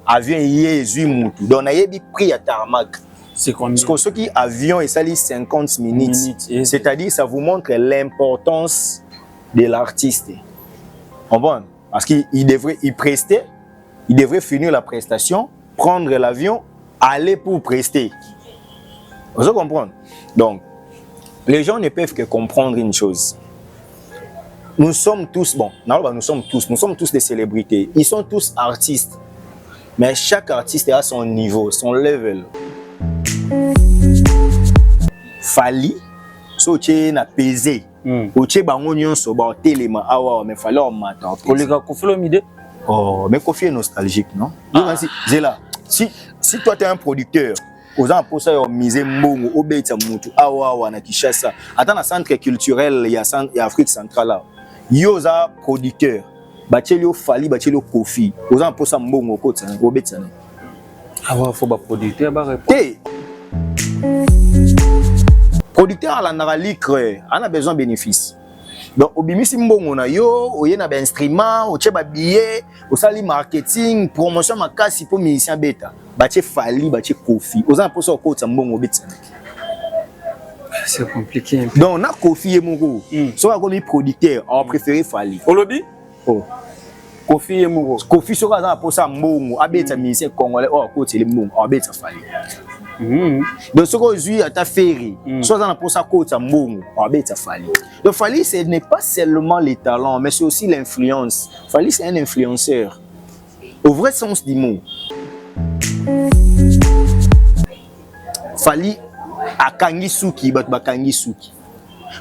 Avion yézu mutu. Donc na yebi prix à tarmac. C'est combien? Parce que ceux qui avion et ça lit 50 minutes. C'est-à-dire ça vous montre l'importance de l'artiste. On voit parce qu'il devrait il devrait finir la prestation, prendre l'avion, aller pour prester. Vous comprenez? Donc les gens ne peuvent que comprendre une chose. Nous sommes tous nous sommes tous des célébrités. Ils sont tous artistes. Mais chaque artiste a son niveau, son level. Fali, so tu na pesé. O tu bango nyonso ba telema awa mais fallait on mata. Kolega Kofilomide. Oh, mais Kofi est nostalgique, non? Zela, si toi tu es un producteur, aux gens pour ça ils ont misé mbongo obeta mutu awa na Kinshasa. Attends na centre culturel il y a Afrique centrale là. Yo za producteur. Bachelio Fali, Bachelio Kofi. Aux gens pour ça mbongo ko tsana obeta na. Awa faut ba producteur ba répondre. Producteur à la licre, on a besoin de bénéfices. Donc, au bimisi mbongo na yo, au yena ba instrument, au tcheba billet, au sali marketing, promotion makasi pour musicien beta. Bache Fali, bache Kofi. Aux gens pour ça ko tsa mbongo beta. C'est compliqué. Donc, na Kofi et Moro. Soit comme producteur, on préféré Fali. Olobi? Oh. Kofi et Moro. Kofi sera za pour ça mbongo, abeta musicien congolais, oh ko tele mbongo, abeta Fali. Donc, ce que je à ferry, soit dans la poche à côté à mbongo, Fali. Donc, Fali, ce n'est pas seulement les talents, mais c'est aussi l'influence. Fali, c'est un influenceur. Au vrai sens du mot. Fali, a kangi suki, bat kangi suki.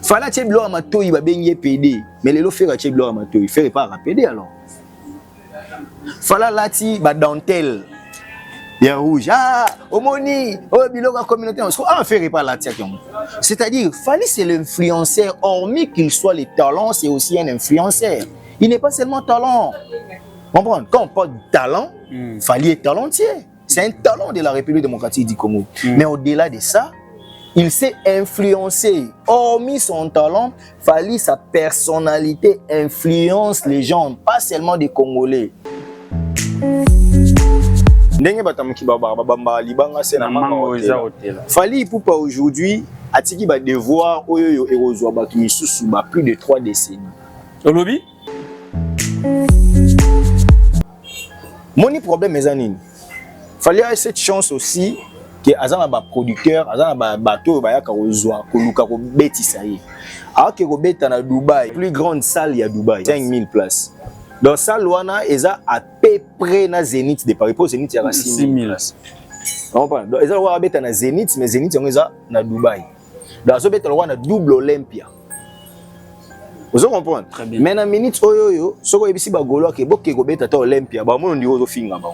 Fala tche blo amato, il va bien PD. Mais les lots faire tche blo amato, il fait pas rapide alors. Fala lati, bat dentelle. Il y a rouge, Omoni, biloga communauté, on fait pas la tiakion. C'est-à-dire, Fali c'est l'influenceur, hormis qu'il soit les talents, c'est aussi un influenceur. Il n'est pas seulement talent. Comprends? Quand on parle de talent, Fali est talentier. C'est un talent de la République démocratique du Congo. Mais au-delà de ça, il s'est influencé. Hormis son talent, Fali, sa personnalité influence les gens, pas seulement des Congolais. Ndenge batamuki bamba libanga sena mango eza hôtel. Fali Ipupa aujourd'hui atiki ba devoir oyo erozwa batu misusu ba plus de 3 décennies. Olobi? Moni problème ezanini. Fali a cette chance aussi que azana ba producteur, azana ba bateau ba yaka ozwa koluka ko betisa ye. Alors que ko beta na Dubaï, plus grande salle ya Dubaï, 5000 places. Donc ça Luana eza à peu près na Zénith de Paris. Pour Zénith il y a 6000 places. On parle. Donc eza wa beta na Zénith mais Zénith on eza na Dubaï. Donc ça beta na double Olympia. Vous comprenez? Mais na minute oyo soko ebisi ba golo ke boke ko beta ta Olympia ba mono ndi ozo finga ba.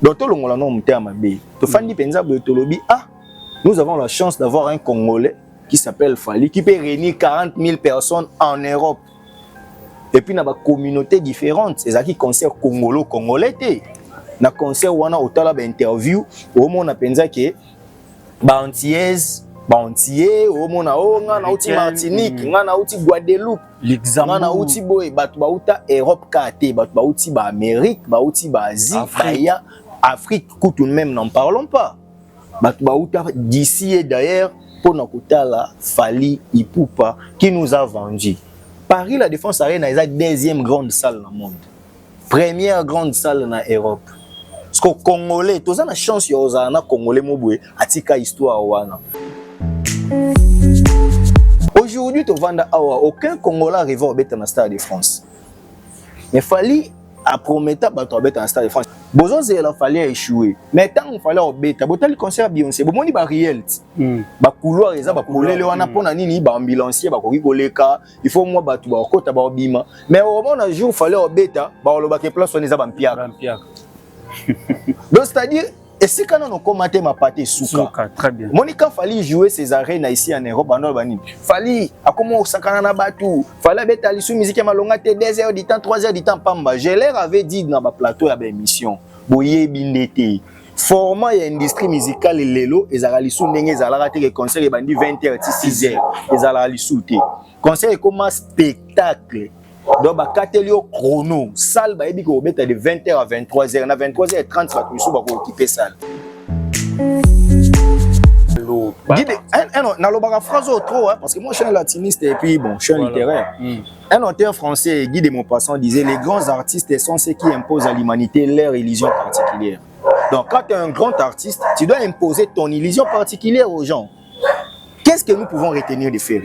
Donc tout le monde non mtea mabe. To fandi penza bo tolobi nous avons la chance d'avoir un Congolais qui s'appelle Fali, qui peut réunir 40 000 personnes en Europe. Et puis, il y a des communautés différentes. C'est ça qui concerne Congolais. Dans le concert, on a autant d'interviews. On a pensé que Bantiez, on a Martinique, on a Guadeloupe, on a Europe, Amérique, Asie, Afrique, tout de même, n'en parlons pas. D'ici et d'ailleurs, pour Nakutala, Fali Ipupa, qui nous a vendu. Paris, la Défense Arena est la deuxième grande salle dans le monde. Première grande salle dans l'Europe. Parce que Congolais, tous la chance de Congolais Moboué, Atika histoire wana. Aujourd'hui, tu vends aucun Congolais arrive au bête dans le Stade de France. Mais Fali a promis à bête dans le Stade de France. Bozo zela fallait échouer. Mais tant qu'il fallait au bêta, botal concert Beyoncé, bon moni ba réel. Ba couloir eza ba polele wana pona nini ba ambulancier ba koki koleka, il faut moi batu ba kota ba obima. Mais au moment un jour fallait au bêta, ba lo ba ke place on eza ba mpiaka. Donc c'est-à-dire et si quand on commence ma partie souka. Très bien. Monica Fali jouer ses arènes ici en Europe en Albanie. Fali a comment sakana na batu. Fallait bêta li sous musique malonga te 2 heures du temps, 3 heures du temps pamba. Je leur avais dit dans ma plateau à l'émission. Boye bindete. format ya industrie musicale lelo ezala lisu ndenge ezala te que concert e bandi 20h 6h ezala lisu te concert comme un spectacle donc ba kateli au chrono salle ba ebi ko beta de 20h à 23h na 23h30 ba misu ba ko occuper salle dans le phrase trop, parce que moi je suis un latiniste et puis bon, je suis un littéraire. Un auteur français, Guy de Maupassant, disait les grands artistes sont ceux qui imposent à l'humanité leur illusion particulière. Donc quand tu es un grand artiste, tu dois imposer ton illusion particulière aux gens. Qu'est-ce que nous pouvons retenir de faire?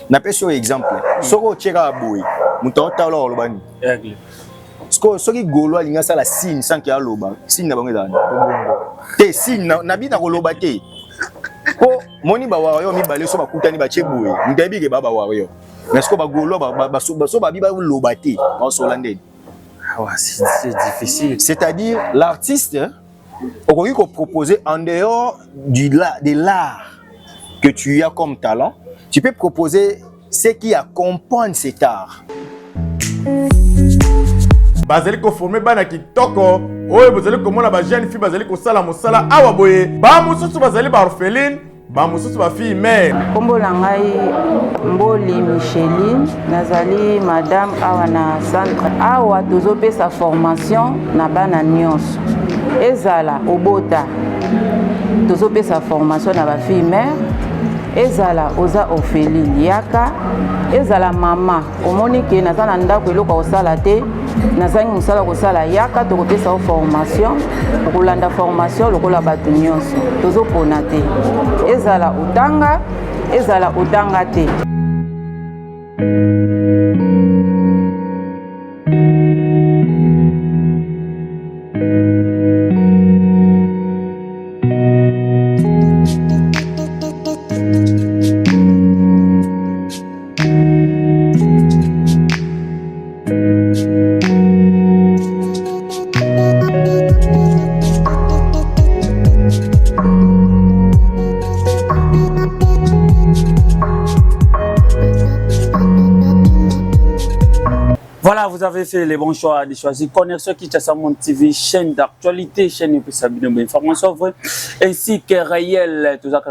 N'appelle sur exemple. Soko tchera aboui, mouton talo lobani. Soki golo alinga sala signe sans qu'il y a loba, signe na bango dana. Te signe na bi na loba te. Ko moni ba wario mi balé so ba kutani ba cheboué. Ndebi ke ba wario. Mais ce que ba golo ba so ba bi ba loba te. Ba so landé. Ah ouais, c'est difficile. C'est-à-dire l'artiste on peut proposer en dehors de l'art que tu as comme talent, tu peux proposer ce qui accompagne cet art. Bazali ko former bana kitoko oyo bazali ko mona ba jeune fille bazali ko sala mosala awa boye ba mususu bazali ba orpheline ba mususu ba fille mère kombo la ngai Mboli Micheline nazali madame awa na centre awa tozopesa formation na bana nyonso ezala obota tozopesa formation na ba fille mère ezala oza orpheline yaka ezala mama omoni ke naza na ndako eloko osala te nazangi mosala kosala yaka tokopesa formation okolanda formation lokola bato nyonso tozopona te ezala otanga te. Voilà, vous avez fait les bons choix de choisir Connexion Kinshasa Monde TV, chaîne d'actualité, chaîne de information vraie, ainsi que réel, tout ça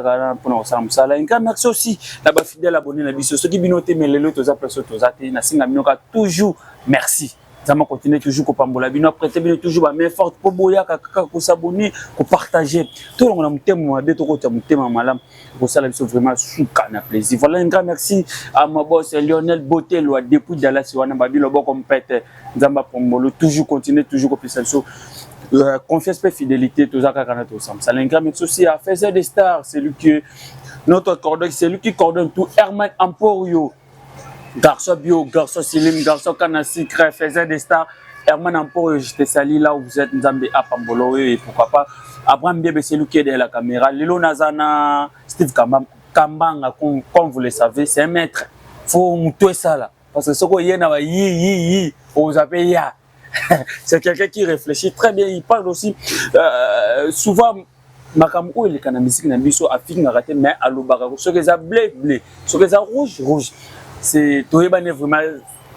pour nous ça. Un grand merci aussi d'abord fidèle abonné na biso, ceux qui binoté mais les tout ça personne tout ça na singa minoka toujours merci. Ça m'a continué toujours ko pambola bino prêter bino toujours ba main forte pour boya kaka ko s'abonner, ko partager. Tout le monde a mutema de to ko mutema malam. Ko sala biso vraiment souka na plaisir. Voilà un grand merci à ma boss Lionel Botello depuis Dallas wana ba bilo boko mpete nzamba pombolo toujours continuer toujours ko pesa so confiance et fidélité tout ça kaka na to ensemble. Ça un grand merci aussi à Faiseur des Stars, c'est lui qui notre coordonne, c'est lui qui coordonne tout Herman Emporio. Garçon bio, garçon Silim, garçon Kanassi, Cré, Faiseur des Stars, Herman Emporio, je te salue là où vous êtes, Nzambe à Pambolo, et pourquoi pas, Abraham Biebe, c'est lui qui est derrière la caméra, Lilo Nazana, Steve Kambanga, comme vous le savez, c'est un maître, il faut mouiller ça là, parce que ce qu'on y a, vous avez ya, c'est quelqu'un qui réfléchit très bien, il parle aussi, souvent, Makamou il est quand musique na biso Afrique na raté mais à l'obara ce que ça blé ce que ça rouge c'est toyebane vraiment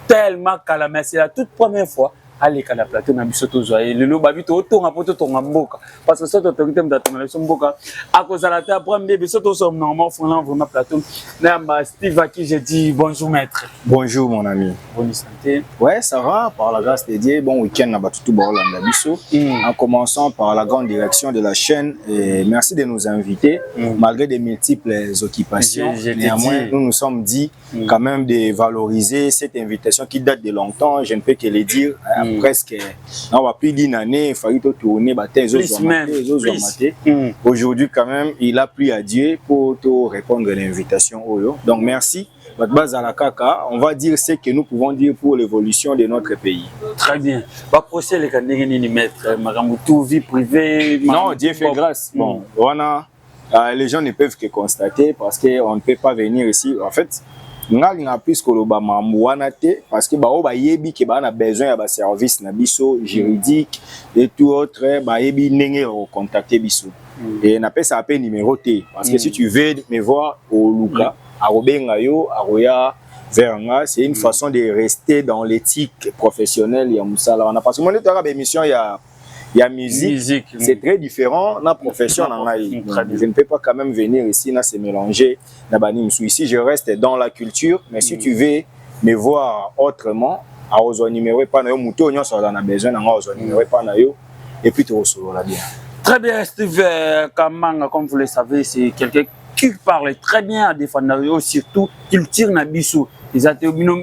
tellement calme c'est la toute première fois aller à la plateau na biso tozoye le loba bito tonga poto tonga mboka parce que ça autorité mdatonga biso mboka à cause la ta premier biso to sommes normalement fondant vraiment plateau na Steve à qui j'ai dit bonjour maître. Bonjour mon ami. Bonne santé. Ouais, ça va par la grâce de Dieu. Bon week-end na batutu Borlanda biso. En commençant par la grande direction de la chaîne et merci de nous inviter malgré des multiples occupations. Néanmoins, nous nous sommes dit quand même de valoriser cette invitation qui date de longtemps, je ne peux que le dire. Presque on va plus d'une année, il fallait tourner aujourd'hui quand même il a plu à Dieu pour te répondre à l'invitation. Donc merci. On va dire ce que nous pouvons dire pour l'évolution de notre pays. Très bien. Procès les candidats maître Maramoutou vie privée. Non, Dieu fait grâce. Bon, voilà, les gens ne peuvent que constater parce qu'on ne peut pas venir ici. En fait, nga plus que le parce que ba yebi ke ba na besoin de service na biso juridique et tout autre ba yebi nenge contacter biso et na pesa appel numéro T parce que si tu veux me voir au Luka à Robenga yo à Roya Veranga c'est une façon de rester dans l'éthique professionnelle ya musala on a parce que mon émission il y Il y a musique, c'est très différent dans la profession. Je ne peux pas quand même venir ici, là, se mélanger. Ici, je reste dans la culture, mais si tu veux me voir autrement, à aux numéros pas na muto on a besoin na aux numéros pas na yo et puis tu reçois bien. Très bien, Steve Kamanga, comme vous le savez, c'est quelqu'un qui parle très bien à défendre, surtout qu'il tire na biso. Ils ont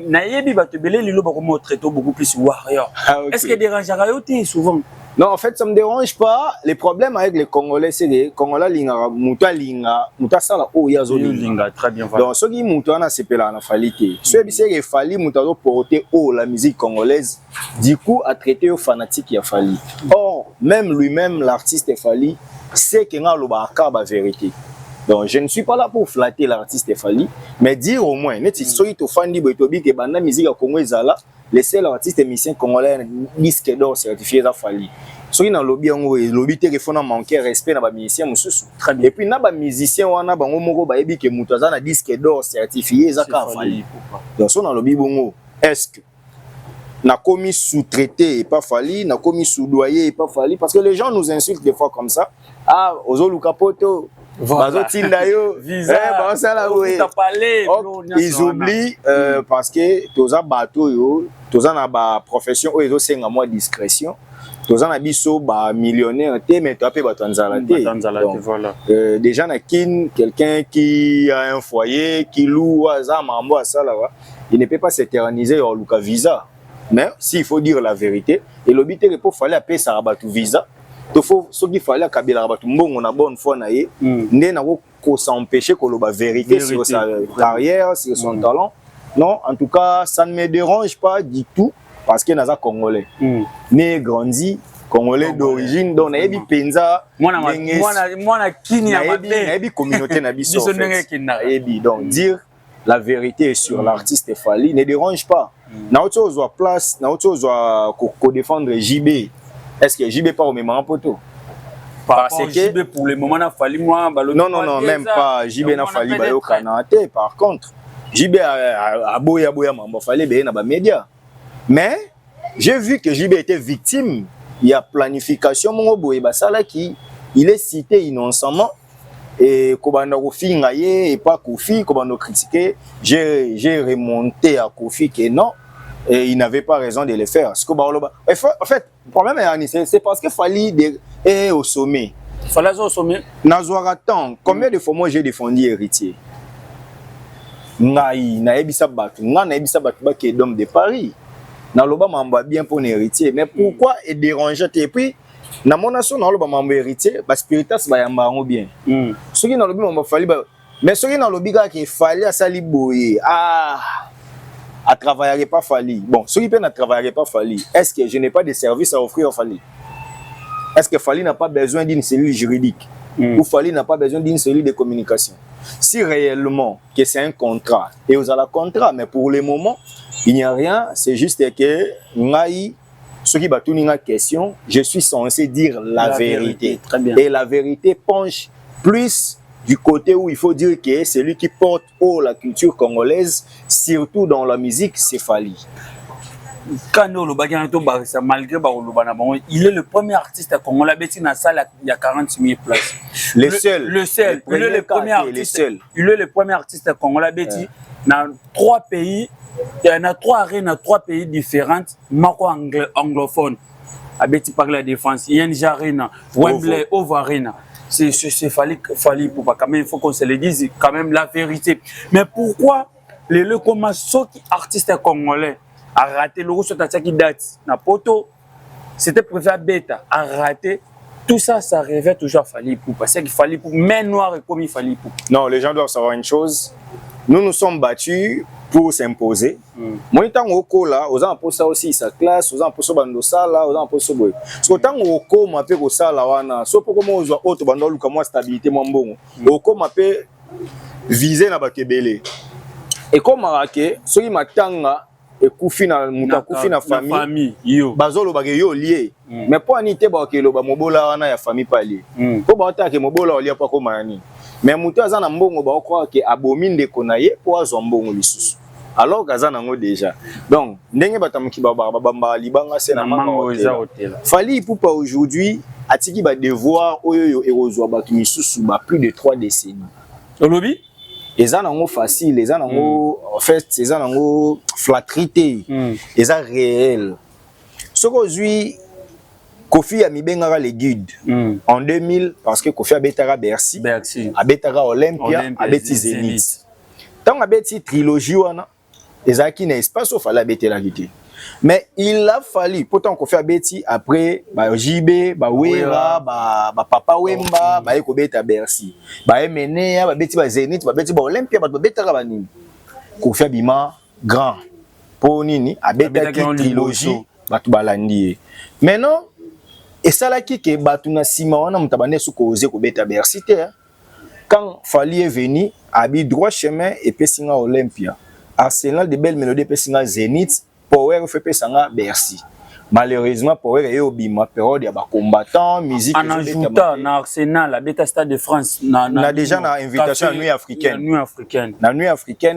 na yebi ba te belé lilo ba ko traiter beaucoup plus warrior. Est-ce que dérange à souvent? Non, en fait, ça me dérange pas. Les problèmes avec les Congolais, c'est les Congolais linga muta sala o yazo linga très bien. Donc ceux qui muta na sepela na falité. Ceux qui c'est fali muta do porter haut la musique congolaise, du coup à traiter aux fanatiques ya fali. Or même lui-même l'artiste Fali sait que nga loba akaba vérité. Donc je ne suis pas là pour flatter l'artiste Fali, mais dire au moins net ceux qui to fandi botobi que banda musique congolaise là. Les seuls artistes et musiciens congolais disque d'or certifiés à Fali. Ceux qui dans lobby en lobby téléphone manqué respect na ba musicien mususu. Et puis na ba musicien wana bango moko ba yebi ke mutaza na disque d'or certifié za ka Fali. Donc son dans lobby bongo est-ce que na commis sous-traité et pas Fali, na commis sous-doyer et pas Fali parce que les gens nous insultent des fois comme ça. Ah, ozo lukapoto voilà. Ils oublient parce que toza bateau yo toza na ba profession oyo senga moi discrétion toza na biso ba millionnaire te mais to apé ba tanzala te voilà. Déjà na kin quelqu'un qui a un foyer qui loue za mambo à ça là il ne peut pas s'éterniser au luka visa mais s'il faut dire la vérité et l'obité pour fallait appeler ça rabatu visa il faut ce qu'il fallait kabila rabatu mbongo na bonne foi na ye ndé na ko s'empêcher que la vérité sur sa carrière sur son talent. Non, en tout cas, ça ne me dérange pas du tout parce que naza congolais. Né grandi congolais d'origine donc na yebi penza moi kini ya mabe na yebi communauté na biso. Donc dire la vérité sur l'artiste Fali ne dérange pas. Na autre chose place, na autre chose ko défendre JB. Est-ce que JB pas au même poto? Parce que JB pour le moment n'a fallu moi non même pas JB n'a fallu ba yo kanate. Par contre JB a boya mambo fallait be na ba média. Mais j'ai vu que JB était victime. Il y a planification mon boye basala qui il est cité innocemment et kobanda Kofi ngaye et pas Kofi kobanda critiquer. J'ai remonté à Kofi que non et il n'avait pas raison de le faire. En fait, le problème c'est parce que Fali est au sommet. Fallait au sommet. Nazouaratan, combien de fois moi j'ai défendu héritier? Ngai, na ebisa batu, na ebisa batu ba qui d'homme de Paris. Na loba mamba bien pour héritier, mais pourquoi est déranger et puis na monation na loba mamba héritier, ba spiritas ba yamba ngo bien. Ceux qui na lobi mamba Fali ba mais ceux qui na lobi ga qui Fali a sali boye. À travailler pas Fali. Bon, ceux qui peuvent ne travailler pas Fali, est-ce que je n'ai pas de service à offrir à Fali? Est-ce que Fali n'a pas besoin d'une cellule juridique? Ou Fali n'a pas besoin d'une cellule de communication? Si réellement que c'est un contrat, et vous avez un contrat, mais pour le moment, il n'y a rien, c'est juste que ceux qui battent une question, je suis censé dire la vérité. Très bien. Et la vérité penche plus du côté où il faut dire que celui qui porte haut la culture congolaise, surtout dans la musique, c'est Fali. Malgré il est le premier artiste congolais qui a salle il y a 40 000 places. Le seul. Il est le premier artiste. Il est le premier artiste congolais dans 3 pays. Il y en a 3 arènes dans 3 pays différents. Marco anglophone. Abeti par la défense. ING Arena, Wembley, Ovo Arena. C'est Fali pour pas quand même, il faut qu'on se le dise quand même la vérité. Mais pourquoi les artistes congolais a raté le rousseau qui date na poto, c'était préféré bêta a raté tout ça, ça revient toujours à Fali pour parce qu'il fallait pour main noire et comme il fallait pour. Non, les gens doivent savoir une chose. Nous nous sommes battus pour s'imposer. Moi, tant au là, aux gens pour ça aussi sa classe, aux gens pour ça bando sala, aux gens pour ça boy. Parce que tant au co m'appelle au sala wana, so pour comment aux autres bando lu comme moi stabilité mon bon. Au co m'appelle viser na bakebele. Et comme marqué, ceux qui m'attendent et kufi na muta kufi na famille yo bazolo bage yo lié mais pour anité ba ke lo ba mobola wana ya famille pa lié ko ba ta ke mobola olia pa ko mani mais muta za na mbongo ba okwa ke abominde konaye po azo mbongo lisusu alors kaza nango déjà donc ndenge batamuki bamba libanga c'est na mango Fally Ipupa aujourd'hui atiki ba devoir oyo erozwa batu misusu ba plus de 3 décennies olobi eza nango facile eza nango en fait eza nango flatrité eza réel soko ozui Kofi a mibengara les guides en 2000 parce que Kofi a betara Bercy a betara Olympia a beti Zénith tant a beti trilogie wana ezaki na espace au fallait beter la guité mais il a fallu pourtant Kofi a beti après ba JB ba Wera ba Papa Wemba ba eko beta Bercy ba Menea ba beti ba Zénith ba beti ba Olympia ba betara ba nini Kofi bima grand pour nini a betaki trilogie ba tu balandi maintenant et ça là qui que batuna sima wana mutabane suko oser ko beta Bercy quand Fally est venu abi droit chemin et pesinga Olympia Arsenal de belles mélodies pesinga Zénith Power fait pesinga Bercy malheureusement Power est obima période ya ba combattant musique en ajoutant na Arsenal la beta Stade de France na déjà na invitation à nuit africaine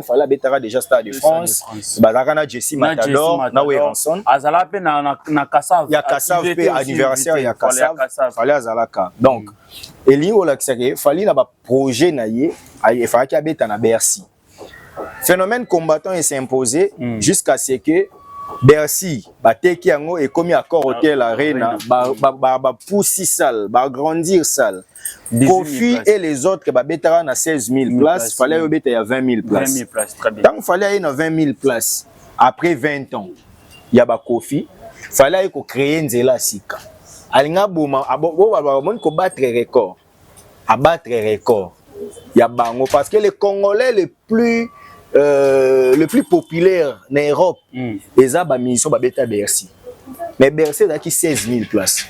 fallait betara déjà Stade de France bazaka na Jesse Matador na Weranson azala pe na Kassav ya Kassav pe anniversaire ya Kassav fallait azalaka donc elingo la kisake fallait na ba projet na ye il fallait qu'il beta na Bercy phénomène combattant est s'imposé jusqu'à ce que Bercy, bateki yango et comme accord hôtel arena, poussi salle, grandir salle. Kofi et les autres ba betara na 16 000 places, fallait y beta 20 000 places. Tant fallait y na 20 000 places. Après 20 ans, il y a ba Kofi, fallait y créer nzela sika. Alinga boma, mon ko battre record. Abattre record. Il y a bango parce que les Congolais le plus populaire en Europe, les mission babeta Bercy. Mais Bercy a 16 000 places.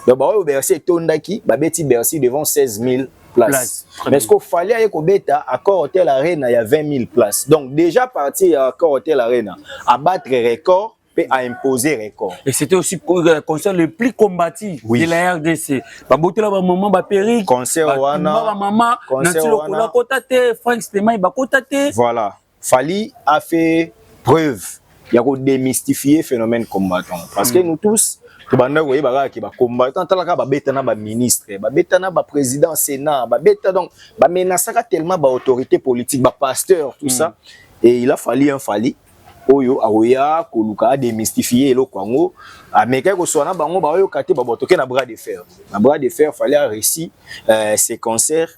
Donc Bercy tondaki babeti Bercy devant 16 000 places. Mais ce qu'il fallait que beta accord hôtel arena il y a 20 000 places. Donc déjà parti à accord hôtel arena à battre record et à imposer record. Et c'était aussi le concert le plus combatif de la RDC. Babotela ba maman ba Péri. Concert wana. Ba maman. Natilo kola kotate. Frank Stemai ba kotate. Voilà. Fally a fait preuve. Il y a démystifier le phénomène combattant. Parce que nous tous, tu vas voir que les combattants, tu vas voir ministre, tu vas voir président, sénat, donc tu vas tellement d'autorité politique, pasteur, tout ça. Et il a fallu un Fally. Oyo aoya koluka démystifier le Congo américain ko sona bango ba oyo kate ba botoke na bras de fer fallait réussir ces concerts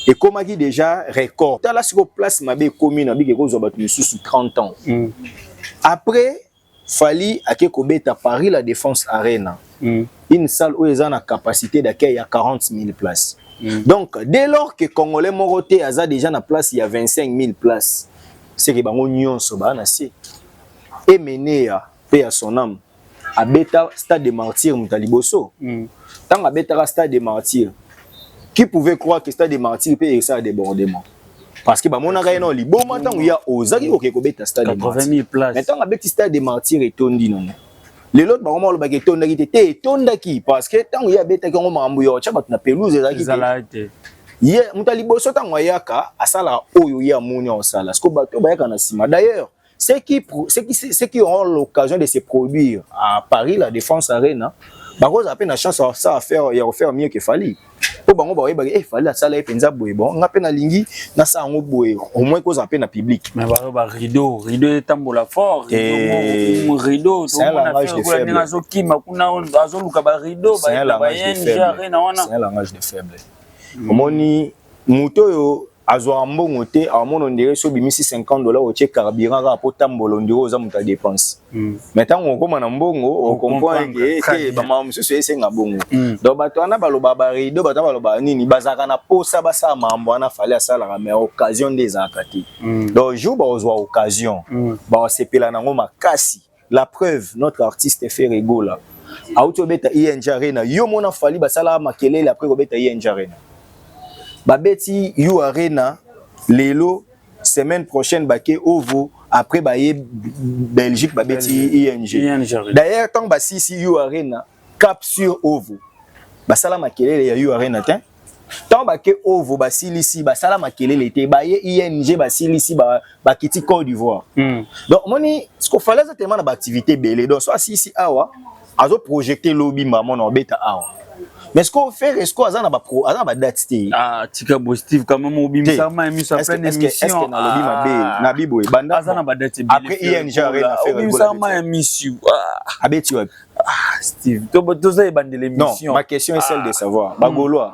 et comme a dit déjà record ta la sur place mabe commune abi ko zo batu sous 30 ans après Fally a ko beta Paris la Défense Arena une salle où ils ont la capacité d'accueil à 40 000 places donc dès lors que Congolais moroté a déjà na place il y a 25 000 places c'est que bango nyonso ba na si et Menea paix à son âme à beta Stade des Martyrs mutaliboso tant à beta Stade des Martyrs qui pouvait croire que Stade des Martyrs peut ça débordement parce que ba mona ga eno liboma tant il y a ozaki ko beta Stade des Martyrs 80 000 places mais tant à beta Stade des Martyrs et tondi non les autres ba mo lo ba ke tondaki te tondaki parce que tant il y a beta ko mambu yo cha batuna pelouse ezaki ye mutaliboso tango yaka asala oyo ya moni osala ce que bato bayaka na sima d'ailleurs ceux qui auront l'occasion de se produire à Paris la Défense Arena bako za peine chance ça à faire ya refaire mieux que Fally po bango ba yeba Fally asala e penza boye bon nga pe na lingi na sa ngo boye au moins ko za peine na public mais ba rideau tambola fort rideau c'est un langage de faible c'est un langage de faible omoni muto yo azwa mbongo te amono ndire so bimisi $50 au che carburant ra po tambolo ndiro za muta dépense mais tant on koma na mbongo on comprend que ba mamsu so esenga bongo donc bato ana baloba ba rido bato baloba nini bazaka na posa basa mambo ana Fally asala mais occasion des akati donc jour ba ozwa occasion ba sepela nango makasi la preuve notre artiste fait rigola auto beta ING Arena yo mona Fally basala makelele après ko beta ING Arena babeti you Arena lelo semaine prochaine baké ovo après baye Belgique babeti ING d'ailleurs tant ba si you Arena cap sur ovo basala makelele ya you Arena tin tant que ovo basilisi basala makelele te baye ING basilisi ba kiti Côte d'Ivoire. Donc moni ce qu'on fallait tellement na activité belé donc soit si awa azo projeter lobby maman na beta awa. Mais ce qu'on fait est-ce qu'on a ba date té ah tika positif quand même obimisa ma émission plein émission est-ce que na lobby mabe na bibo banda azana ba date après ING arena faire obimisa ma émission abeti wa Steve to za bande l'émission. Non, ma question est celle de savoir bagolois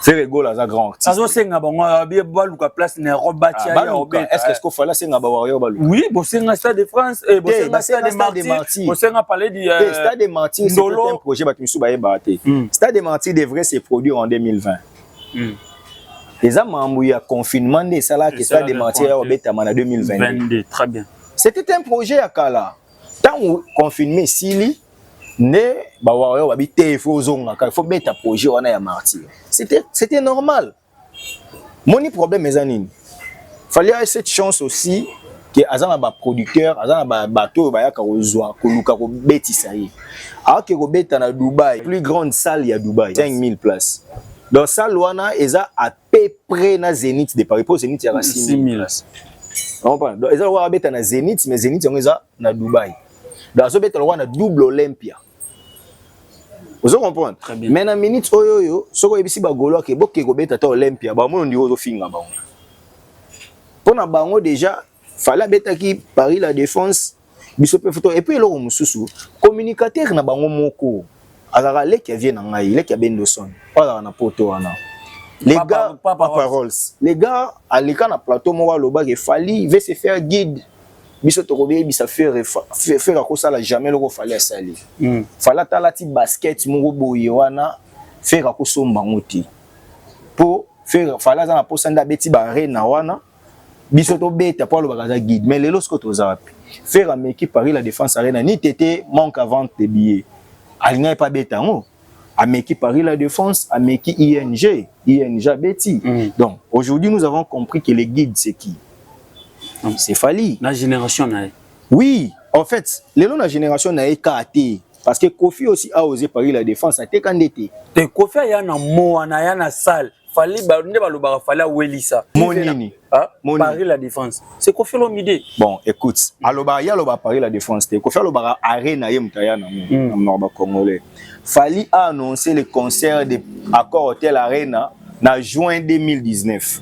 c'est rigolo à grand artiste azo senga bango bien baluka place na robati ya obet est-ce qu'on fallait senga ba warrior baluka oui bo senga Stade de France et bo senga Stade de Martyrs bo senga parler du Stade de Martyrs c'est un projet batumisu ba yebate Stade de Martyrs devrait se produire en 2020 les amambou ya confinement de sala que Stade de Martyrs obeta en 2022 très bien c'était un projet à Kala tant confinement sili ne ba warrior ba bité faut zonga il faut beta projet wana ya Martyrs c'était normal. Mon problème est anine. Fallait avoir cette chance aussi que azana ba producteur, azana ba bateau ba ya ka ozwa ko luka ko betisa yi. Alors que ko beta na Dubaï, plus grande salle ya Dubaï, 5000 places. Donc salle wana eza à peu près na Zénith de Paris, pour Zénith ya 6000 places. On comprend. Donc eza wa beta na Zénith, mais Zénith yango eza na Dubaï. Donc zo beta wana double Olympia. Vous comprenez? Mais na minute oyo soko ebisi ba golo ke boke ko beta ta Olympia ba mono ndiro zo finga bango. Pona bango déjà fallait beta ki Paris la Défense biso pe photo et puis lo mususu communicateur na bango moko azara le qui vient na ngai le qui bendo son ala na poto wana les gars pas paroles les gars alika na plateau mo loba ke fali veut se faire guide biso to kobe bisa faire ko sala jamais loko fallait sali fallait tala ti basket mo boye wana faire ko somba ngoti pour faire fallait za na posanda beti ba arena wana biso to beta pour lo bakaza guide mais lelo sko to zapi faire un équipe Paris la Défense Arena ni tété manque à vente de billets alinga pas beta ngo à équipe Paris la Défense à équipe ING beti donc aujourd'hui nous avons compris que les guides c'est qui. C'est Fali. La génération nae. Oui, en fait, la génération nae KT parce que Kofi aussi a osé Paris la Défense a été candidaté. Te Kofi ya na mo na ya na salle. Fali ba nde ba lo ba fala welisa. Monini. Paris la Défense. C'est Kofi Olomide. Bon, écoute, aloba ya loba Paris la Défense te Kofi loba arena yemtaya na norba congolais. Fali a annoncé le concert de Accor Hotel Arena en juin 2019.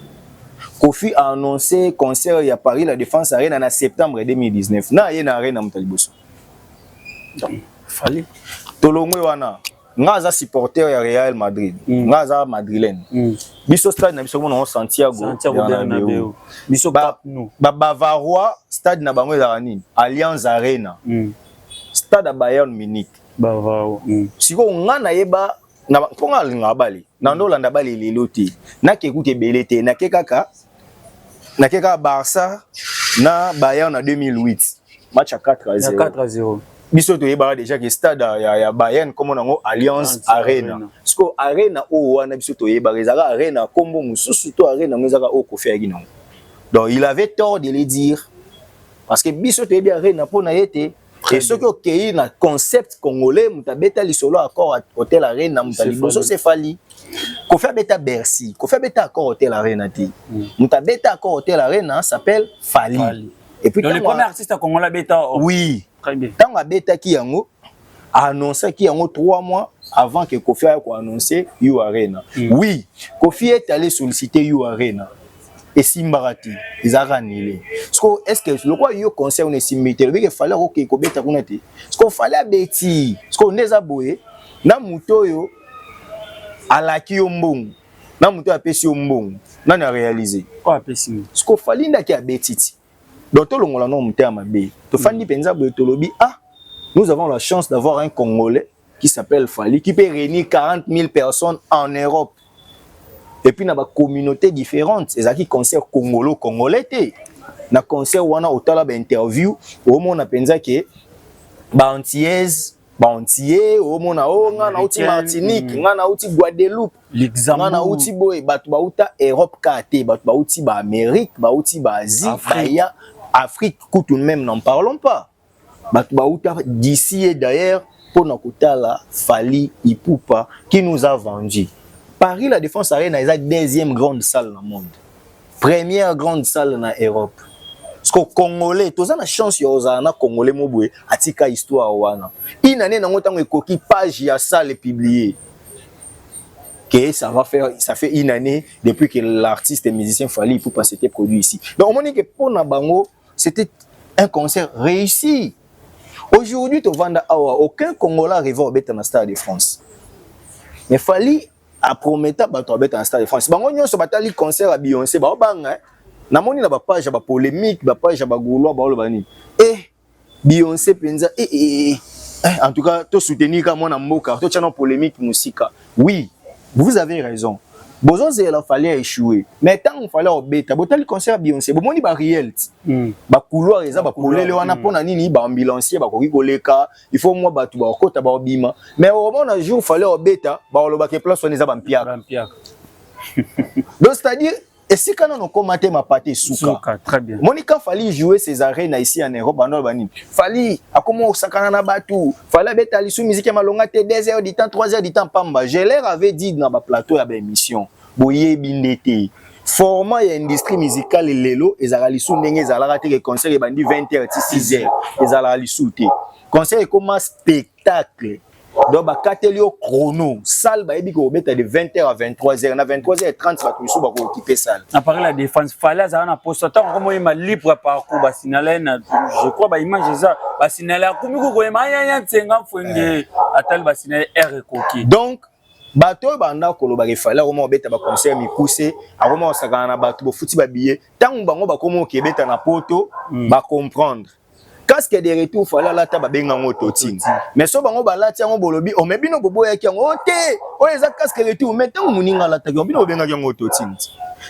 Kofi a annoncé concert à Paris la Défense Arena en septembre 2019. Na yena arena mutaliboso. Donc fallait tolongwe wana ngaza supporter ya Real Madrid. Ngaza madrilène. Biso stade na biso na Santiago Bernabéu. Biso ba Bavarois stade na bango za nini? Allianz Arena. Stade Bayern Munich. Bavarois. Siko ngana yeba na ponga linga bali. Na ndolanda bali lelo te. Na kekuke belete na kekaka na keka Barça na Bayern en 2008 match à 4-0 4-0 biso to yeba déjà que stade ya Bayern comme on Allianz Arena parce que arena o wana biso to yeba rezaka arena kombo mususu to arena ngezaka o Kofi agina donc il avait tort de le dire parce que biso to yebi arena pona yete et ce que qui na concept congolais mutabeta lisolo Accor Hotel Arena mutaliboso c'est Fali Kofi beta Bercy Kofi beta Accor Hotel Arena ti mutabeta Accor Hotel Arena s'appelle Fali et puis le premier artiste congolais beta oui très bien tant a beta ki yango a annoncé ki yango 3 mois avant que Kofi ait annoncé You Arena oui Kofi est allé solliciter You Arena et Simbarati Izarani est-ce que le quoi yo concert on est simité le qu'il fallait que ko beta kuna te ce qu'on fallait beti ce qu'on neza boye na muto yo alaki yo mbongo na muto apesi yo mbongo nani a réalisé quoi apesi ce qu'on fallait ndaki a betiti donc to longola no muté mabe to fandi penza boye to lobi nous avons la chance d'avoir un Congolais qui s'appelle Fali qui peut réunir 40 000 personnes en Europe. Et puis, il y a des communautés différentes. C'est ça qui concerne Congolais. Na concert wana otala ba interview au mona penza ke ba antillaise ba antillais au mona nga na uti Martinique nga na uti Guadeloupe nga na uti boy batu ba uta Europe kate batu ba uti ba Amérique ba uti ba Asie ya Afrique tout de même n'en parlons pas batu ba uta d'ici et d'ailleurs pour na kutala Fali Ipupa qui nous a vendu Paris la Défense Arena est la deuxième grande salle dans le monde. Première grande salle en Europe. Parce que Congolais, tous la chance yozana Congolais moboué atika histoire wana. Une année dans autant que page ya salle publiée. Que ça fait une année depuis que l'artiste et musicien Fally Ipupa s'était produit ici. Donc on dit que pour Nabango, c'était un concert réussi. Aujourd'hui, tu vends aucun Congolais arrive au Béta dans le Stade de France. Mais Fally a promis à Béta dans le Stade de France. Bango nyonso batali concert à Beyoncé, ba banga. Namoni na ba page ba polémique, ba page ba goulois ba lobani. Beyoncé penza en tout cas, to soutenir comme mon amoka, to tchana polémique musika. Oui, vous avez raison. Bozo zela fallait échouer. Mais tant on fallait au Béta, botali concert Beyoncé, bo moni ba réel. Ba couloir eza ba polele wana pona nini ba ambulancier ba koki koleka, il faut moi ba tu ba kota ba obima. Mais au moment un jour fallait au Béta, ba loba ke place on eza ba mpiaka. Donc c'est-à-dire et si quand on commenté ma pâté souka, très bien. Monica Fally jouer ses arènes ici en Europe, en Albanie. Fally, à comment sakana na batu, Fally beta li sou musique malonga te 2 heures du temps, 3 heures du temps pamba. Je leur avais dit dans ma plateau ya ba émission, boye bindete. Format ya industrie musicale lelo, ezala li sou ndenge ezala raté que concert e bandi 20 heures 6 heures, ezala li sou te. Concert comme un spectacle. Donc, bah, Katelio chrono, salle, bah, ebi ko beta de 20h à 23h, na 23h30, bah, tout bah, ko occuper salle. À part la défense, fallait ça na poste tant comme il m'a libre parcours bah signaler je crois bah image ça bah signaler comme ko ma ya tsenga fwenge atal bah signaler R coquille. Donc bato banda ko lo ba fallait au moins beta ba concert mi pousser, à moment sakana na bato bo futi ba billet, tant bango ba komo ke beta na poto, ba comprendre. Casque de retour fallait la taba benga ngototine. Mais so bango balati yango bolobi o mebino bobo yaki yango ote o eza casque retour mais tant muninga la tagi bino benga ngototine.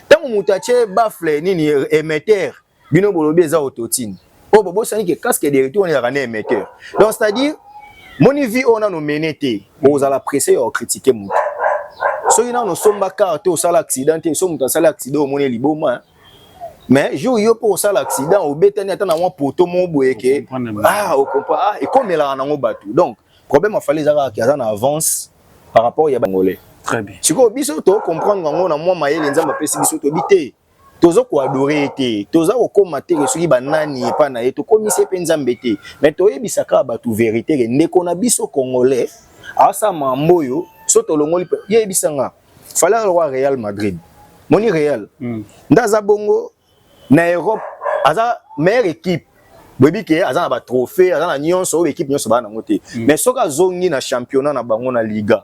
Tant mutache bafle nini émetteur bino bolobi eza ototine. O bobo sani que casque de retour on est rané émetteur. Donc c'est-à-dire moni vie on a no menete aux à la presser ou critiquer mutu. So ina no somba carte au sala accidenté so muta sala accident au moni liboma. Mais jour yo pour ça l'accident au bétani attend na poto mo boyeke on comprend et comme là na batu donc problème a fallu zara ki en avance par rapport ya bangolais très bien siko biso to comprendre ngo na moi mayele nzamba pesi biso to bité tozo ko adorer té toza ko komate ke soki banani e pa na yeto komise penza mbete mais to yebisaka batu vérité ke ndeko na biso congolais asa mamboyo soto longoli yebisanga fallait le roi Real Madrid moni Real ndaza bongo na Europe aza meilleure équipe bobi ke aza na ba trophée aza na nyonso équipe nyonso ba na ngote mais soka zongi na championnat na bango na liga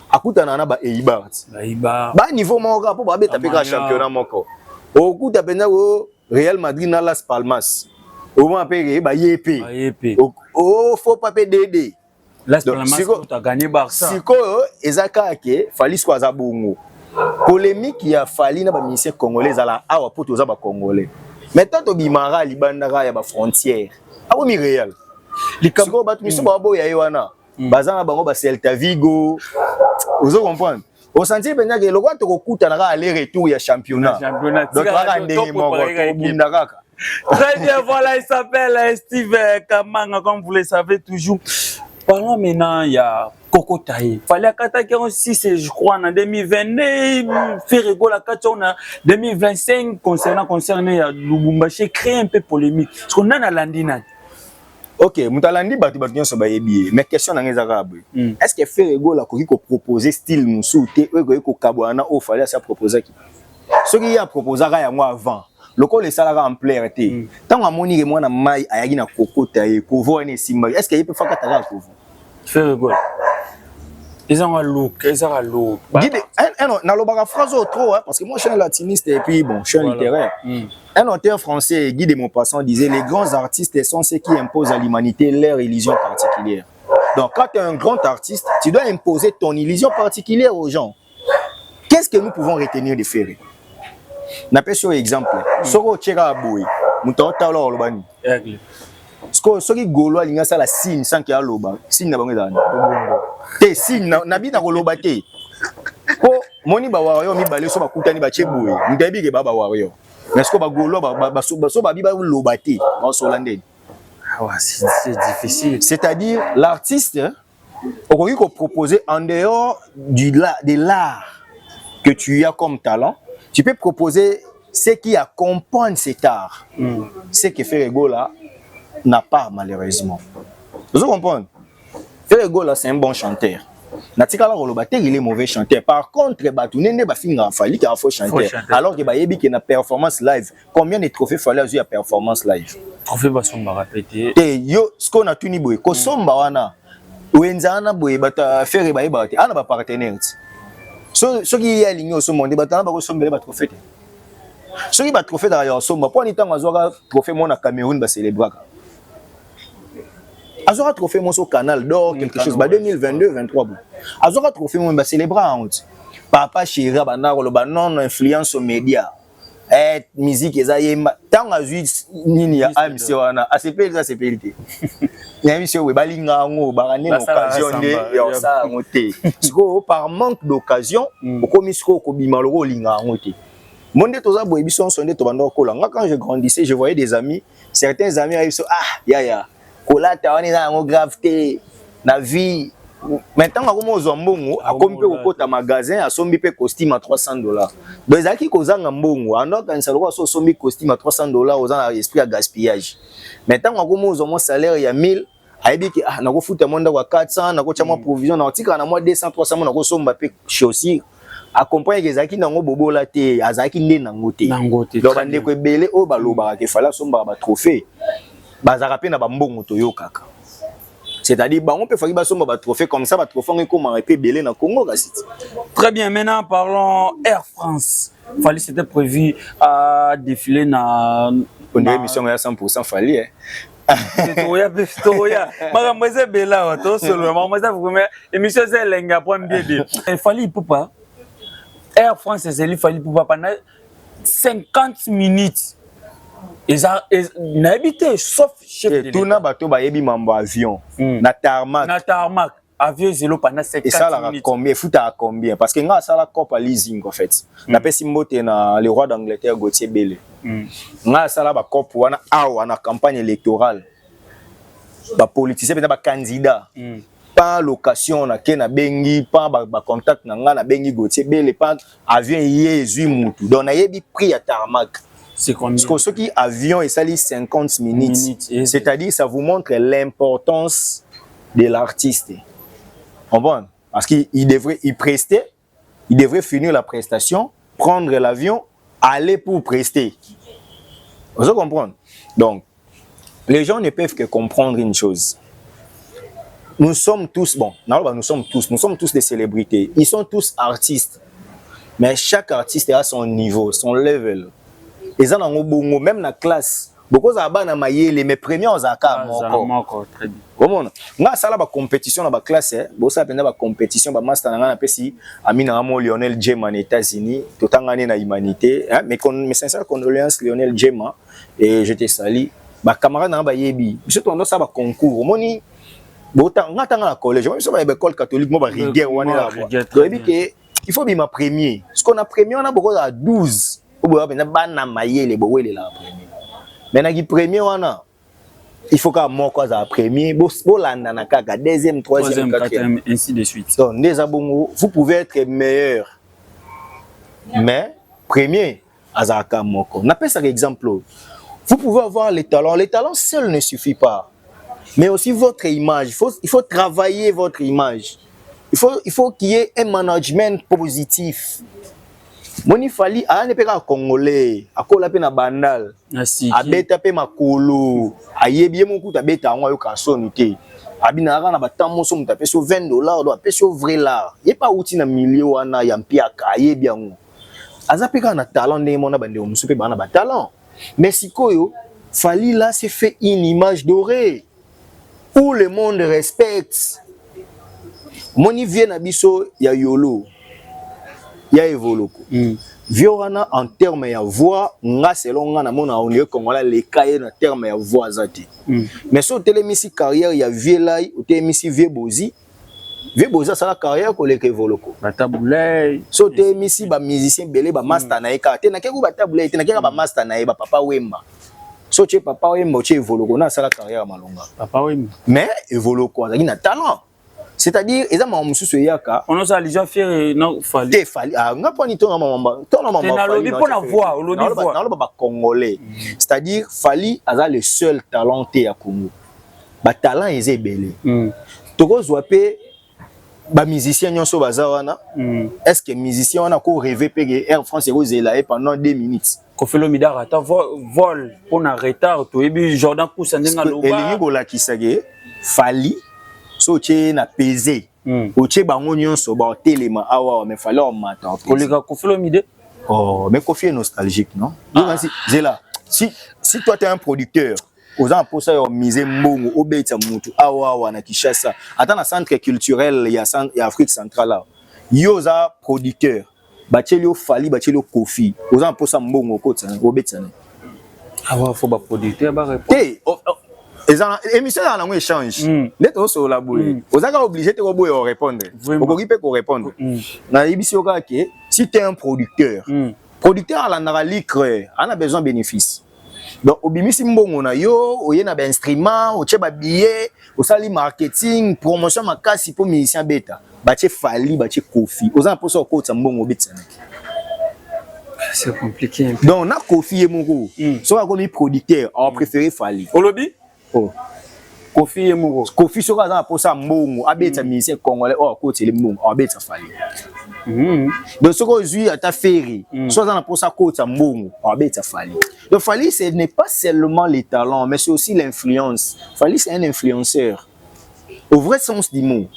akutana na ba Eibar ba niveau moko po ba beta peka championnat moko okuta penza ko Real Madrid na Las Palmas o mo apere ba yepe o faut pas PDD Las Palmas a gagné Barça siko ezaka ke Fally sko aza bongo polémique ya Fally na ba ministère congolais ala awa poto za ba congolais mais tant to bimara libandaka ya ba frontière awo mi Real likambo batu miso ba boya yewana bazana bango ba Celta Vigo ozo comprendre au sentier benga ke lokwa to kokuta na aller retour ya championnat donc va ndenge moko bunda kaka. Très bien, voilà, il s'appelle Steve Kamanga, comme vous le savez toujours. Parlons maintenant, il y a Coco Taï. Fallait attaquer aussi, je crois, en 2022, faire rigoler la 2025, concernant Lubumbashi, créer un peu polémique. Parce qu'on a landina. Ok, Moutalandi batu nyonso ba yebi, mais question na ngezaka boy. Est-ce que faire rigoler ko ko proposer style musu te ko kabwana o fallait ça proposer qui? Ce qui a proposé ya moi avant. Loko le salaire en plein été. Tant à moni moi na mai ayagi na Coco Taï, ko vo ene simba. Est-ce que il peut faire katara ko vo? Faire rigoler. Ils ont un look. Guide, na lobaka phrase trop hein, parce que moi je suis un latiniste et puis bon, je suis un littéraire. Un auteur français, Guy de Maupassant, disait les grands artistes sont ceux qui imposent à l'humanité leur illusion particulière. Donc quand tu es un grand artiste, tu dois imposer ton illusion particulière aux gens. Qu'est-ce que nous pouvons retenir de Ferré? N'appelle sur exemple. Soko tchera aboui, mouton talo olobani. Ce qui golo alinga ça la signe sans qu'il y a loba. Signe na bango dani. Te signe na bi na koloba te. Ko moni ba wayo mi bale so bakutani ba cheboui. Ndebi ke baba wayo. Mais ce que ba golo ba so ba bi ba loba te. Ba so landé. C'est difficile. C'est-à-dire l'artiste on peut proposer en dehors de l'art. que tu as comme talent, tu peux proposer ce qui accompagne cet art. Ce que Ferrego là n'a pas malheureusement. Vous comprenez? Ferrego là c'est un bon chanteur. Natikala Rolobater il est mauvais chanteur. Par contre, Batunene Bafinga Fali qui a faux chanteur. Alors que Bayebi qui na performance live. Combien de trophées fallait à performance live? Trophée Basomba répété. Et yo ce qu'on a tuni boy ko somba wana. Wenzana boy bata faire baye bate. Ana ba partenaire. So qui est aligné au monde batana ba ko somba ba trophée. So qui ba trophée d'ailleurs somba pour ni tant azora trophée mon na Cameroun ba célébrer. Azora trophée mon sur canal d'or quelque chose ba 2022 23 bon. Azora trophée mon ba célébrer en honte. Papa chéri bana ko ba non influence aux médias. Musique ezayemba tant azui nini ya AMC wana ACP ça c'est périté. Ya émission we balinga ngo barane occasion de ya ça ngote. Siko par manque d'occasion okomi siko ko bima loko linga ngote. Monde toza boye biso sonde to bando ko langa quand je grandissais je voyais des amis certains amis arrivent so ya kolata wana na ngo gravité na vie. Maintenant comme aux mbongo akomi pe kokota magasin asombi pe costume à $300. Donc ezaki kozanga mbongo alors quand ça loko so sombi costume à $300 ozana esprit à gaspillage. Maintenant comme aux mon salaire ya 1000 ayebi ki nako futa monda kwa 400 nako chama provision na tika na moi 200 300 nako somba pe chaussure accompagner que ezaki nango bobola te azaki nde nango te. Donc bande ko ebele o baloba ke fala somba ba trophée bazaka pe na ba mbongo toyo kaka. C'est-à-dire, on peut faire des trophées comme ça, des trophées comme on peut belé dans le Congo. Très bien, maintenant parlons Air France. Fallait c'était prévu à défiler dans une émission à 100% fallait. Mademoiselle Bella, émission c'est lenga point bien. Il fallait pas. Air France il fallait pas pendant 50 minutes. N'habité sauf chef de l'État. Tout na bateau ba yebi mambo avion. Na tarmac. Na tarmac. Avion zéro pendant 50 minutes. Et ça là combien? Fouta à combien? Parce que nga ça la cop à leasing en fait. Na pesi mbote na le roi d'Angleterre Gauthier Bele. Nga ça là ba cop wana awa na campagne électorale. Ba politicien pe na ba candidat. Pas location na ke na bengi, pas ba contact na nga na bengi Gauthier Bele, pas avion yezui mutu. Donc na yebi prix à tarmac. C'est combien? Parce que ceux qui avion et ça lit 50 minutes. C'est-à-dire ça vous montre l'importance de l'artiste. Bon, parce qu'il devrait y prester, il devrait finir la prestation, prendre l'avion, aller pour prester. Vous comprenez? Donc, les gens ne peuvent que comprendre une chose. Nous sommes tous, nous sommes tous des célébrités. Ils sont tous artistes. Mais chaque artiste a son niveau, son level. Et ça, même dans la classe, beaucoup de mayele, mais premiers aux accords. Très bien. Comment? Nga sala ba compétition dans la classe, bo ça penda ba compétition ba master nga na pesi Amina Amo Lionel Jema aux États-Unis, tout en année na humanité, mes sincères condoléances Lionel Jema et je te salue. Ba camarade na ba yebi, je to ndo ça ba concours. Moni bo ta nga tanga na collège, même so ba école catholique mo ba rigueur wana la. Donc il faut bien ma premier. Ce qu'on a premier on a beaucoup à 12. Maintenant, qui premier, il faut qu'à mon cause à premier, deuxième, troisième, quatrième, ainsi de suite. Donc, vous pouvez être meilleur, mais premier, on appelle ça l'exemple. Vous pouvez avoir les talents. Les talents seuls ne suffisent pas, mais aussi votre image. Il faut travailler votre image. Il faut qu'il y ait un management positif. Moni fali ne peut pas congolais akola pe na bandal abeta pe makolo ayebi mon coup abeta ngwa yo kasoni te abina na batammo so mutape so $20 do apesi vrai là ye pas outi na million wana ya mpiaka ayebi yango azapeka na talent de mona bande musu pe bana ba talent mais sikoyo fali là c'est fait une image dorée où le monde respecte. Moni vient na biso ya yolo ya evoloko viorana en terme ya voix nga selon nga na mona on est congolais les cahiers na terme ya voix zati mais so telemisi carrière ya vielai ou telemisi viebozi ça la carrière ko le evoloko batabulay so telemisi ba musicien belé ba master na eka te na ke ko batabulay te na ke ba master na ba papa wemba so che papa wemba che evoloko na ça la carrière malonga papa wemba mais evoloko azaki na talent c'est-à-dire eza ma mususu yaka on a déjà fait non fali te fali ah nga poni to na mama na lobi pour la voix on lobi voix na ba congolais c'est-à-dire fali aza le seul talenté à Congo ba talent eza belé tokozwa pe ba musicien nyonso baza wana est-ce que musicien wana ko rêver pe Air France ezela pendant 2 minutes Kofelo Midara ta vol pour na retard to ebi Jordan Poussa ndenga loba elingi bolakisage fali so tche na pesé oche bango nyonso ba telema awa mais fallait on mata koleka Kofelo Mide oh mais Kofi est nostalgique non Zela si toi tu es un producteur aux gens pour ça yo miser mbongo obeta mutu awa na Kinshasa ata na centre culturel ya Afrique centrale là yo za producteur bachelio fali bachelio Kofi aux gens pour ça mbongo kota obeta awa faut ba producteur ba répondre émission dans un échange net au la boule aux gens obligé de répondre au répondre na émission si tu es un producteur à la liqueur on a besoin de bénéfices donc obimisi mbongo na yo oye na ba instrument o tche ba billet o sali marketing promotion makasi pour musicien beta ba tche fali ba tche Kofi aux gens pour ça ko tsa mbongo beta c'est compliqué donc na Kofi emoko so ko ni producteur on préféré fali olobi oh Kofi Emoko Kofi soka za pour ça mbongo abeta musicien congolais oh ko tele mbongo abeta fali donc ce que je à ta ferry soit dans pour ça ko tsa mbongo abeta fali donc fali ce n'est pas seulement les talents mais c'est aussi l'influence fali c'est un influenceur au vrai sens du mot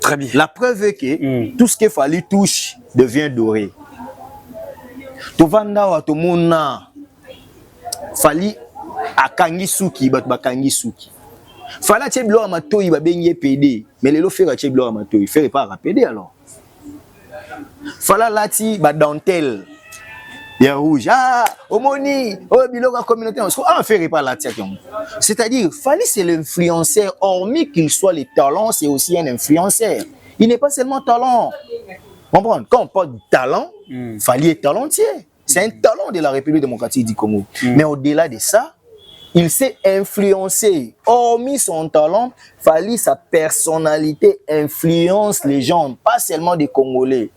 très bien la preuve est que tout ce que fali touche devient doré to vanda wa to mona fali akangi suki bat bakangi suki fala tche blo amatoyi ba bengi PD mais lelo faire tche blo amatoyi faire pas rapide alors fala lati ba dentelle ya rouge ah omoni o biloko communauté on faire pas lati c'est-à-dire fali c'est l'influenceur hormis qu'il soit le talent c'est aussi un influenceur il n'est pas seulement talent comprendre quand on parle de talent fali est talentueux c'est un talent de la République démocratique du Congo mais au-delà de ça il s'est influencé. Hormis son talent, Fali, sa personnalité influence les gens, pas seulement des Congolais.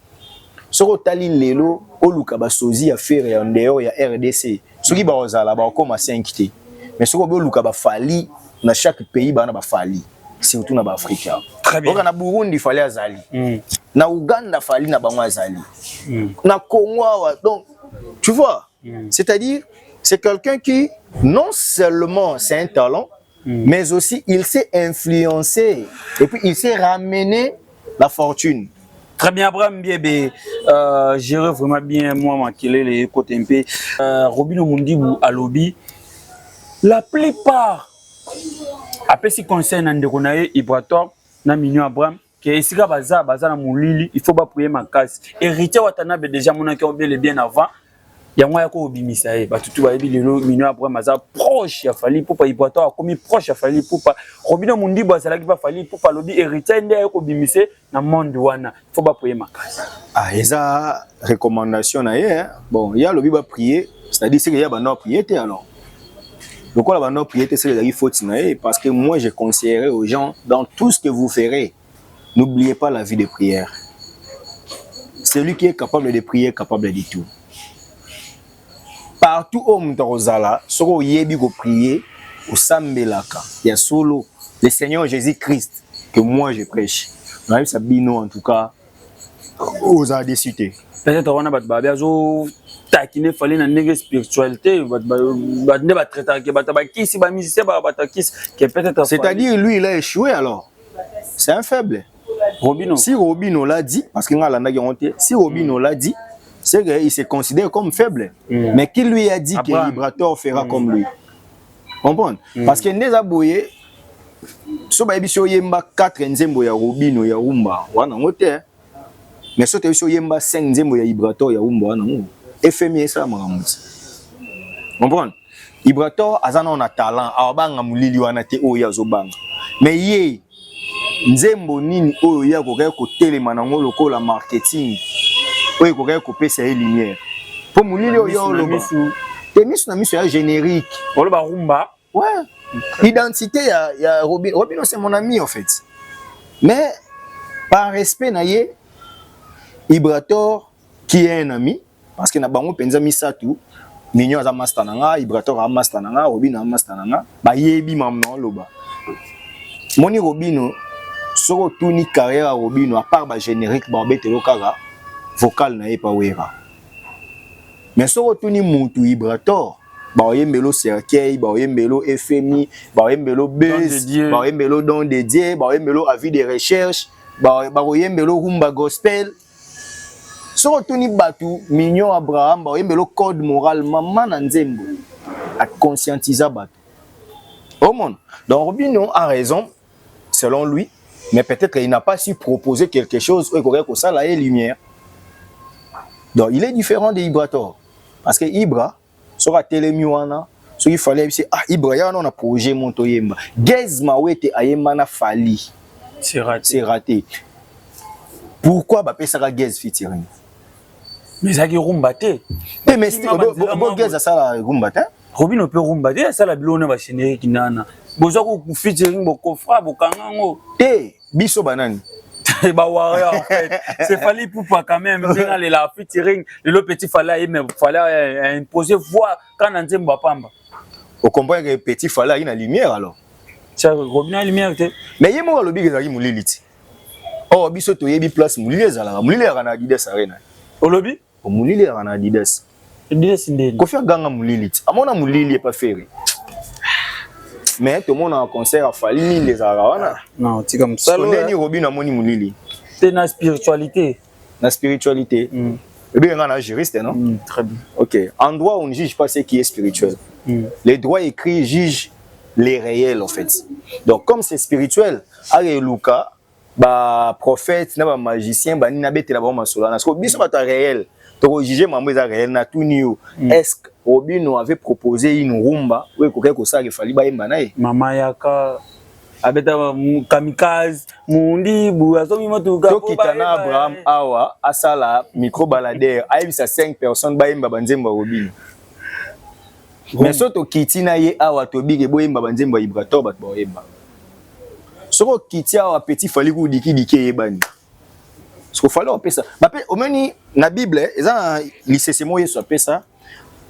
Soko tali lelo, oluka basozi a faire en dehors ya RDC. Soki ba ozala ba koma 5 mais soko be oluka ba Fali na chaque pays ba na ba Fali, surtout na ba Afrique. Très bien. Na Burundi Fali azali. Na Uganda Fali na bango azali. Na Congo donc tu vois, c'est-à-dire c'est quelqu'un qui, non seulement c'est un talent, mais aussi il s'est influencé et puis il s'est ramené la fortune. Très bien, Abraham Biebe, géré vraiment bien moi, Makele, les côtés un peu. Robino Mundibou à lobby. La plupart, après ce qui concerne Anderonae, Ibrator, Naminio Abraham, qui est ici à Baza na Moulili, il faut pas prier ma case. Héritier Watanabe déjà, mon accord bien avant. Il y a un peu de temps, il y a proche, il fallait pour pas y boire, comme proche, il fallait pour pas. Robino Mundi, il fallait pour pas lobby héritier, il y a un peu dans le monde, il faut pas prier ma case. Ah, il y a des recommandations. Bon, il y a le lobby prier, c'est-à-dire qu'il y a une prière alors. Donc, la prière, c'est qu'il faut parce que moi, je conseillerais aux gens, dans tout ce que vous ferez, n'oubliez pas la vie de prière. Celui qui est capable de prier est capable de tout. Partout où Mtarozala, soko yebi ko prier au Sambelaka, il y a solo le Seigneur Jésus-Christ que moi je prêche. Naïf Sabino en tout cas aux adécités. Peut-être on a bat babia zo takine fallait na nègre spiritualité bat ne bat traiter que bat qui si ba musicien ba kiss que peut-être c'est-à-dire lui il a échoué alors. C'est un faible. Robino. Si Robino l'a dit parce qu'il a la honte, si Robino l'a dit c'est qu'il se considère comme faible. Mais qui lui a dit que Librator fera comme lui? Comprendre? Parce que Ndeza Boye, so ba ebiso yemba 4 nzembo ya Robino ya Rumba, wana ngote. Mais so te ebiso yemba 5 nzembo ya Librator ya Rumba wana ngo. FMI ça maramuti. Comprendre? Librator azana na talent, awabanga mulili wana te oya zobanga. Mais ye nzembo nini oyo ya ko telema na ngolo ko la marketing. Oui, il faut couper ces lumières. Pour mourir au yolo, t'es mis sur un générique. Pour le barumba. Ouais. Identité, il y a Robino. Robino, c'est mon ami en fait. Mais par respect na ye Ibrator qui est un ami parce que na bango penza misatu Mignon aza master nanga Ibrator a master nanga Robino a master nanga ba yebi mamna loba moni Robino soko tuni carrière Robino à part ba générique ba betelo kaka vocal na ye pa wera mais soko tuni mutu Ibrator ba yembelo cercueil ba yembelo FMI ba yembelo buzz ba yembelo don dédié ba yembelo avis de recherche ba yembelo rumba gospel soko tuni batu Mignon Abraham ba yembelo code moral maman na nzembo a conscientiser batu au monde donc Robino a raison selon lui mais peut-être qu'il n'a pas su proposer quelque chose au Corée ça la lumière donc il est différent de Ibrator parce que Ibra sera télémiwana ce qu'il fallait c'est ah Ibra ya on a projet montoyemba Gez Mawete ayemba na fali c'est raté pourquoi ba pesa ka Gez featuring mais ça qui rumba té mais bon Gez ça la rumba té Robino peut rumba té ça la bilona ba générique nana bozo ko featuring boko fra bokangango té biso banani bah ouais en fait c'est fallait pour pas quand même bien aller la featuring le petit fallait mais fallait imposer voix quand on dit mbapamba au comprendre que petit fallait une lumière alors ça Robino lumière mais yemo ka lobi ezali muliliti oh biso to yebi place mulili ezala mulili kana Adidas arena au lobby au mulili kana Adidas ndeni ko faire ganga muliliti amona mulili est pas ferré mais tout le monde en concert a fallu mille les arawana non tu comme ça ni Robino amoni mulili c'est la spiritualité et bien on a juriste non très bien OK en droit on ne juge pas ce qui est spirituel les droits écrits jugent les réels en fait donc comme c'est spirituel allez Luka ba prophète na ba magicien ba ni na betela ba masola parce que biso ba ta réel to juger mambo za réel na tout niyo est-ce que Robino avait proposé une rumba oui ko ça il fallait ba yemba nae mama yaka abeta kamikaze mundi bu azomi motuka to kitana Abraham awa asala micro baladeur ayebisa 5 personnes ba yemba banzemba Robino mais soto kitina ye awa to bige bo yemba banzemba Ibrator bat bo yemba soko kitia awa petit fallait ko diki yebani ce qu'il fallait appeler ça bape omeni na Bible eza lycée mo yeso appeler ça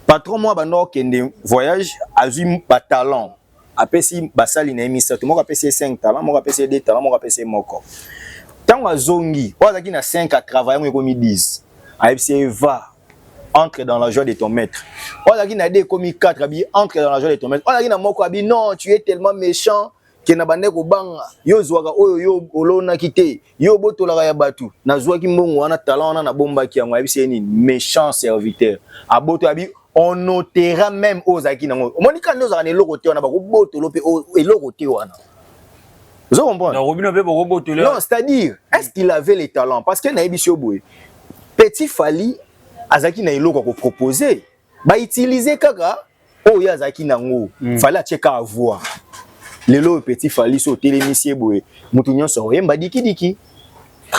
patron moi bando kende voyage azui ba talent apesi basali na emisa to moko apesi 5 talents moko apesi 2 talents moko apesi moko tango azongi ozaki na 5 à travailler comme 10 apesi va entre dans la joie de ton maître ozaki na 2 comme 4 abi entre dans la joie de ton maître ozaki na moko abi non tu es tellement méchant que na bande ko banga yo zwaka oyo yo olona kité yo botolaka ya batu na zwaki mbongo wana talent wana na bomba ki yango abisi nini méchant serviteur aboto abi on notera même aux aki nango monika ndoza kana eloko te wana bakobotolo pe eloko te wana vous comprenez na Robino pe bakobotolo non c'est-à-dire est-ce qu'il avait les talents parce que na ebisi oboye petit fali azaki na eloko ko proposer ba utiliser kaka oyo azaki nango fallait checker à voir lelo petit fali so télémisie boye mutu nyonso yemba diki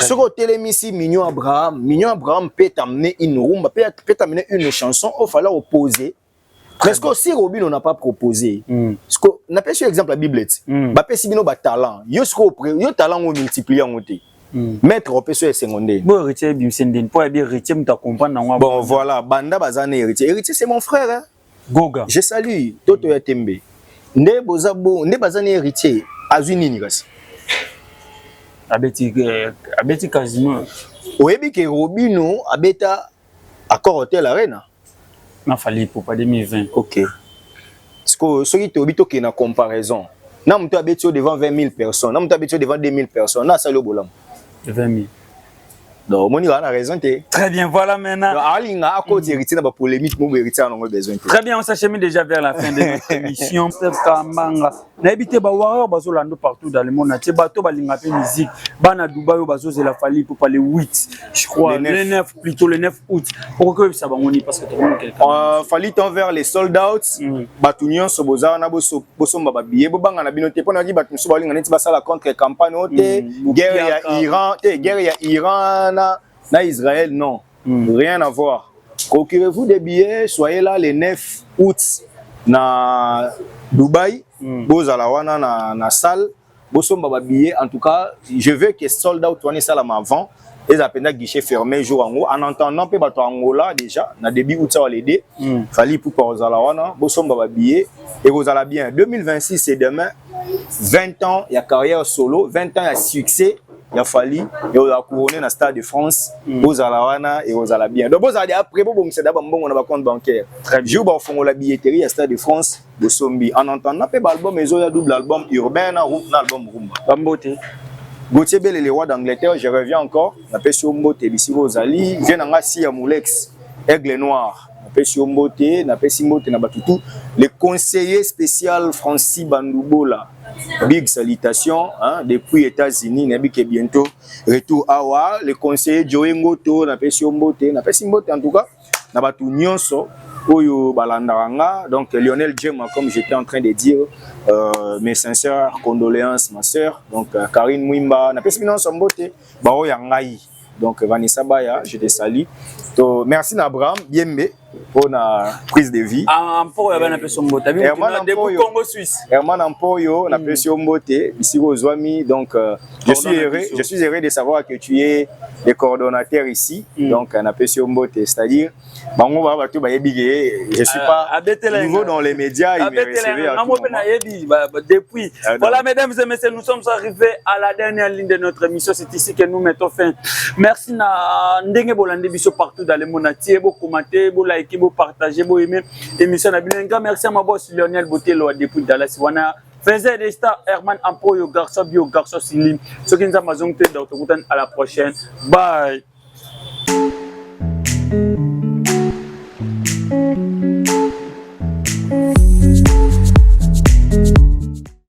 soko télémisie Mignon Abraham peut t'amener une rumba peut t'amener une chanson au fallait opposer presque si Robino n'a pas proposé parce que n'a pas sur exemple la Bible ba pesi bino ba talent yo talent o multiplier ngote mettre au peso secondaire bon héritier bimsenden pour bien héritier m'ta comprendre na bon voilà banda bazana héritier c'est mon frère hein? Goga je salue Toto ya Tembe nde bozabo nde bazana héritier azui nini kasi abeti quasiment oyebi ke Robino abeta accord hotel arena na fali pour pas 2020 OK parce que ce qui te obito ke na comparaison na muto abeti devant 20 000 personnes na muto abeti devant 2 000 personnes na salo bolam 20 000 donc moni a raison te très bien voilà maintenant alinga à cause héritier na ba polémique mo héritier na besoin très bien on s'achemine déjà vers la fin de notre émission Kamanga na habité ba warrior bazolando partout dans le monde na bato balinga pe musique bana Dubaï bazo la fali pour parler 8 je crois le 9 plutôt le 9 août pourquoi que ça va moni parce que tout le monde quelqu'un fali envers les sold out batunion soboza na boso ba billet bo banga na binote pona di batu so balinga neti basala contre campagne ote guerre ya Iran na Israël non rien à voir procurez-vous des billets soyez là le 9 août na Dubaï bozala wana na salle Bosomba ba billet en tout cas, je veux que sold out tourner ça là avant. Les appels guichet fermé jour en haut. En entendant peu bato Angola déjà, na début août ça va l'aider. Fali pour Ozalawana, Bosomba ba billet et Ozala bien. 2026 c'est demain. 20 ans il y a carrière solo, 20 ans il y a succès. Il a fallu et on a couronné dans le Stade de France, Ozalawana et Ozala bien. Donc vous allez après bon c'est d'abord bon on a compte bancaire. Jour ba fond la billetterie à Stade de France de Sombi. En entendant peu album mais il y a double album urbain na album rumba. Bambote. Gauthier Bell et les rois d'Angleterre, je reviens encore. Napé sur Mbote, Bissi Rosali, vient en Assis à Moulex, Aigle Noir. Napé sur Mbote, Napé Simbote, Nabatutu. Le conseiller spécial Francis Bandoubola. Big salutations, hein, depuis les États-Unis, Nabi qui est bientôt retour à Wa. Le conseiller Joey Ngoto, Napé sur Mbote, Napé Simbote en tout cas. Nabatu Nyonso. Oyo Balandaranga, donc Lionel Djema, comme j'étais en train de dire, mes sincères condoléances, ma soeur, donc Karine Mwimba, na pesiminon sombote, Bao Yangai, donc Vanessa Baya, je te salue. Donc, merci Abraham, bienvenue pour la prise de vie. Ampo ya na pesombote, depuis Congo Suisse. Herman Ampoyo, na pesombote, ici aux Zoami, donc je suis heureux de savoir que tu es le coordonnateur ici, donc na pesombote, c'est-à-dire je suis pas nouveau dans les médias, il me recevait à tout moment. Depuis. Voilà, mesdames et messieurs, nous sommes arrivés à la dernière ligne de notre émission. C'est ici que nous mettons fin. Merci na ndenge bolande biso partout dans le monde entier. Bo commenter, bo liker, bo partager, bo aimer émission na bilenga. Merci à ma boss Lionel Botelo depuis Dallas. Wana faisait des stars Herman Ampoyo, garçon bio, garçon Silim. Ce qui nous a mazongté, donc à la prochaine. Bye.